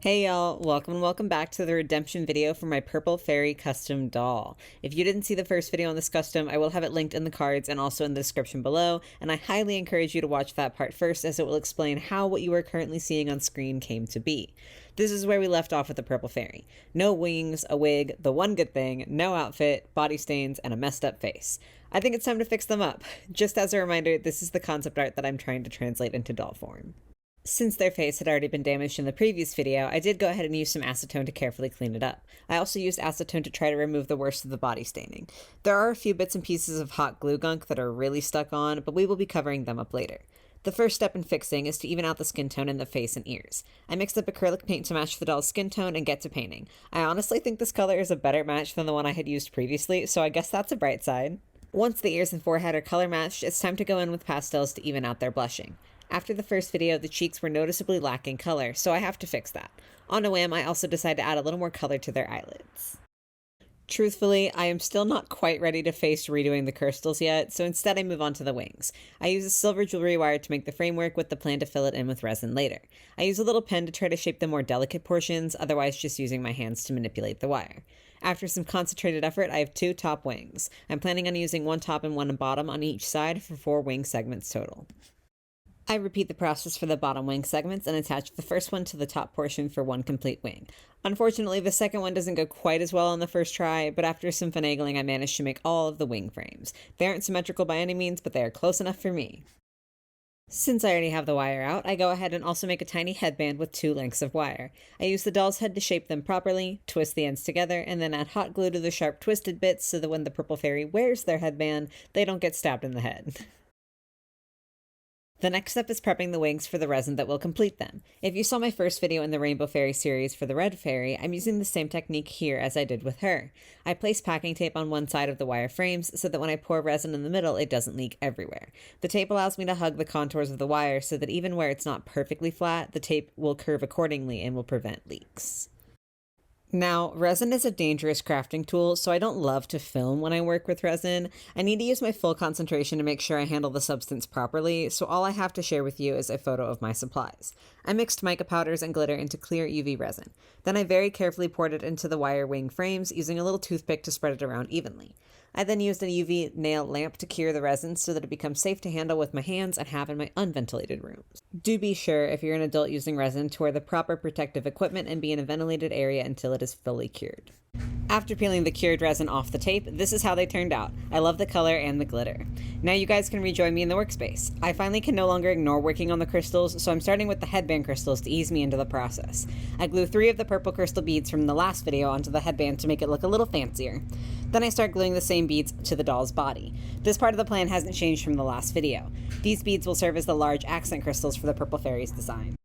Hey y'all, welcome back to the redemption video for my purple fairy custom doll. If you didn't see the first video on this custom, I will have it linked in the cards and also in the description below, and I highly encourage you to watch that part first as it will explain how what you are currently seeing on screen came to be. This is where we left off with the purple fairy. No wings, a wig, the one good thing, no outfit, body stains, and a messed up face. I think it's time to fix them up. Just as a reminder, this is the concept art that I'm trying to translate into doll form. Since their face had already been damaged in the previous video, I did go ahead and use some acetone to carefully clean it up. I also used acetone to try to remove the worst of the body staining. There are a few bits and pieces of hot glue gunk that are really stuck on, but we will be covering them up later. The first step in fixing is to even out the skin tone in the face and ears. I mixed up acrylic paint to match the doll's skin tone and get to painting. I honestly think this color is a better match than the one I had used previously, so I guess that's a bright side. Once the ears and forehead are color matched, it's time to go in with pastels to even out their blushing. After the first video, the cheeks were noticeably lacking color, so I have to fix that. On a whim, I also decided to add a little more color to their eyelids. Truthfully, I am still not quite ready to face redoing the crystals yet, so instead I move on to the wings. I use a silver jewelry wire to make the framework with the plan to fill it in with resin later. I use a little pen to try to shape the more delicate portions, otherwise just using my hands to manipulate the wire. After some concentrated effort, I have 2 top wings. I'm planning on using 1 top and 1 bottom on each side for 4 wing segments total. I repeat the process for the bottom wing segments and attach the first one to the top portion for 1 complete wing. Unfortunately, the second one doesn't go quite as well on the first try, but after some finagling I managed to make all of the wing frames. They aren't symmetrical by any means, but they are close enough for me. Since I already have the wire out, I go ahead and also make a tiny headband with 2 lengths of wire. I use the doll's head to shape them properly, twist the ends together, and then add hot glue to the sharp twisted bits so that when the purple fairy wears their headband, they don't get stabbed in the head. The next step is prepping the wings for the resin that will complete them. If you saw my first video in the Rainbow Fairy series for the Red Fairy, I'm using the same technique here as I did with her. I place packing tape on one side of the wire frames so that when I pour resin in the middle, it doesn't leak everywhere. The tape allows me to hug the contours of the wire so that even where it's not perfectly flat, the tape will curve accordingly and will prevent leaks. Now, resin is a dangerous crafting tool, so I don't love to film when I work with resin. I need to use my full concentration to make sure I handle the substance properly, so all I have to share with you is a photo of my supplies. I mixed mica powders and glitter into clear UV resin. Then I very carefully poured it into the wire wing frames, using a little toothpick to spread it around evenly. I then used a UV nail lamp to cure the resin so that it becomes safe to handle with my hands and have in my unventilated rooms. Do be sure, if you're an adult using resin, to wear the proper protective equipment and be in a ventilated area until it is fully cured. After peeling the cured resin off the tape, this is how they turned out. I love the color and the glitter. Now you guys can rejoin me in the workspace. I finally can no longer ignore working on the crystals, so I'm starting with the headband crystals to ease me into the process. I glue 3 of the purple crystal beads from the last video onto the headband to make it look a little fancier. Then I start gluing the same beads to the doll's body. This part of the plan hasn't changed from the last video. These beads will serve as the large accent crystals for the purple fairy's design.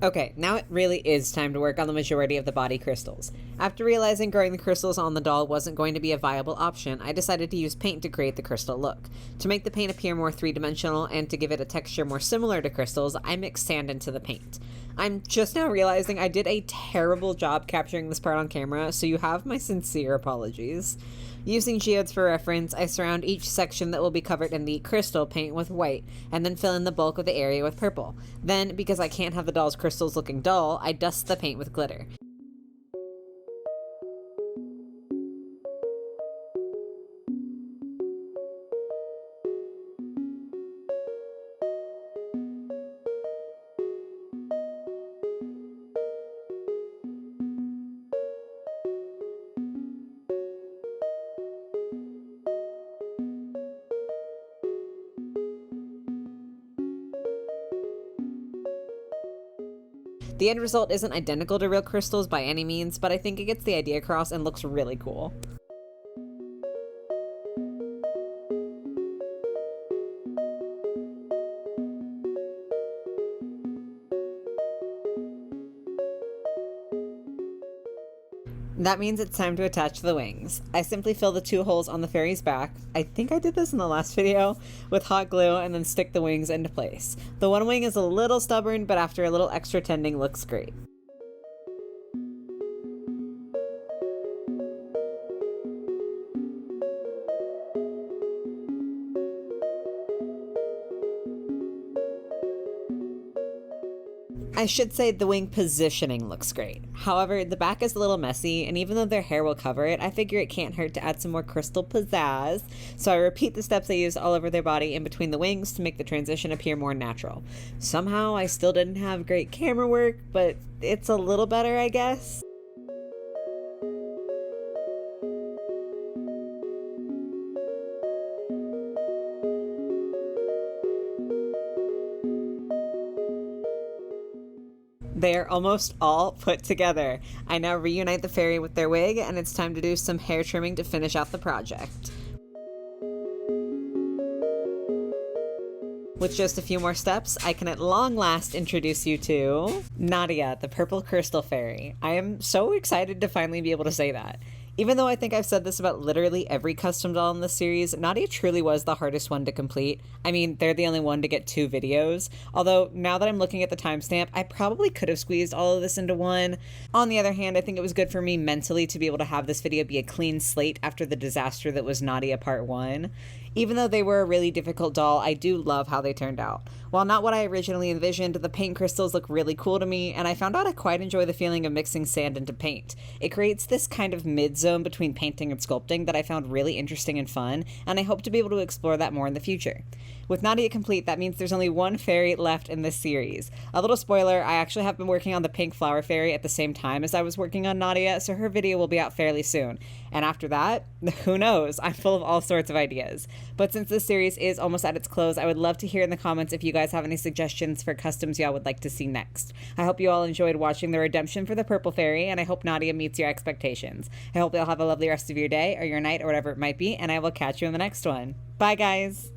Okay, now it really is time to work on the majority of the body crystals. After realizing growing the crystals on the doll wasn't going to be a viable option, I decided to use paint to create the crystal look. To make the paint appear more 3-dimensional and to give it a texture more similar to crystals, I mixed sand into the paint. I'm just now realizing I did a terrible job capturing this part on camera, so you have my sincere apologies. Using geodes for reference, I surround each section that will be covered in the crystal paint with white, and then fill in the bulk of the area with purple. Then, because I can't have the doll's crystals looking dull, I dust the paint with glitter. The end result isn't identical to real crystals by any means, but I think it gets the idea across and looks really cool. That means it's time to attach the wings. I simply fill the 2 holes on the fairy's back, I think I did this in the last video, with hot glue and then stick the wings into place. The one wing is a little stubborn, but after a little extra tending looks great. I should say the wing positioning looks great. However, the back is a little messy, and even though their hair will cover it, I figure it can't hurt to add some more crystal pizzazz. So I repeat the steps I used all over their body in between the wings to make the transition appear more natural. Somehow I still didn't have great camera work, but it's a little better, I guess. They are almost all put together. I now reunite the fairy with their wig, and it's time to do some hair trimming to finish out the project. With just a few more steps, I can at long last introduce you to Nadia, the purple crystal fairy. I am so excited to finally be able to say that. Even though I think I've said this about literally every custom doll in this series, Nadia truly was the hardest one to complete. I mean, they're the only one to get 2 videos. Although, now that I'm looking at the timestamp, I probably could have squeezed all of this into one. On the other hand, I think it was good for me mentally to be able to have this video be a clean slate after the disaster that was Nadia Part 1. Even though they were a really difficult doll, I do love how they turned out. While not what I originally envisioned, the paint crystals look really cool to me, and I found out I quite enjoy the feeling of mixing sand into paint. It creates this kind of mid-zone between painting and sculpting that I found really interesting and fun, and I hope to be able to explore that more in the future. With Nadia complete, that means there's only one fairy left in this series. A little spoiler, I actually have been working on the pink flower fairy at the same time as I was working on Nadia, so her video will be out fairly soon. And after that, who knows? I'm full of all sorts of ideas. But since this series is almost at its close, I would love to hear in the comments if you guys have any suggestions for customs y'all would like to see next. I hope you all enjoyed watching the redemption for the purple fairy, and I hope Nadia meets your expectations. I hope y'all have a lovely rest of your day, or your night, or whatever it might be, and I will catch you in the next one. Bye, guys!